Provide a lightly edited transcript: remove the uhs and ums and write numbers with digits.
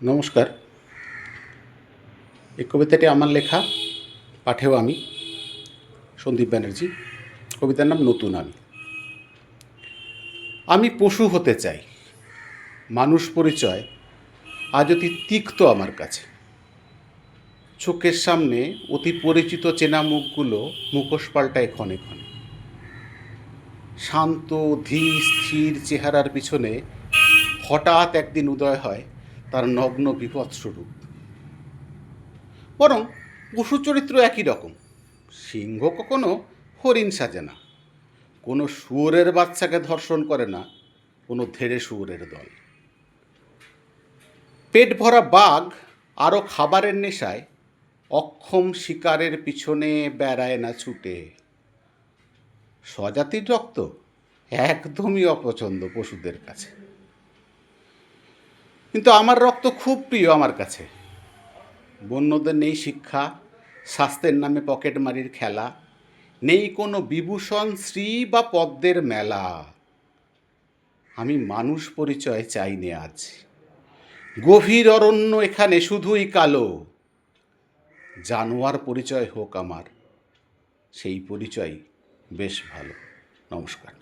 নমস্কার। এই কবিতাটি আমার লেখা, পাঠেও আমি, সন্দীপ ব্যানার্জি। কবিতার নাম নতুন আমি। আমি পশু হতে চাই, মানুষ পরিচয় আজ অতি তিক্ত আমার কাছে। চোখের সামনে অতি পরিচিত চেনা মুখগুলো মুখোশ পাল্টায় ক্ষণে ক্ষণে। শান্ত ধীর স্থির চেহারার পিছনে হঠাৎ একদিন উদয় হয় তার নগ্ন বিভৎস রূপ। বরং পশু চরিত্র একই রকম। সিংহ কখনো হরিণ সাজে না, কোনো শুয়োরের বাচ্চাকে ধর্ষণ করে না কোনো ধেড়ে শুয়োরের দল। পেট ভরা বাঘ আরও খাবারের নেশায় অক্ষম শিকারের পিছনে বেড়ায় না ছুটে। স্বজাতির রক্ত একদমই অপছন্দ পশুদের কাছে, কিন্তু আমার রক্ত খুব প্রিয় আমার কাছে। বন্যদের নেই শিক্ষা, স্বাস্থ্যের নামে পকেটমারির খেলা, নেই কোনো বিভূষণ শ্রী বা পদ্মের মেলা। আমি মানুষ পরিচয় চাই নে আজ। গভীর অরণ্য এখানে শুধুই কালো। জানোয়ার পরিচয় হোক আমার, সেই পরিচয় বেশ ভালো। নমস্কার।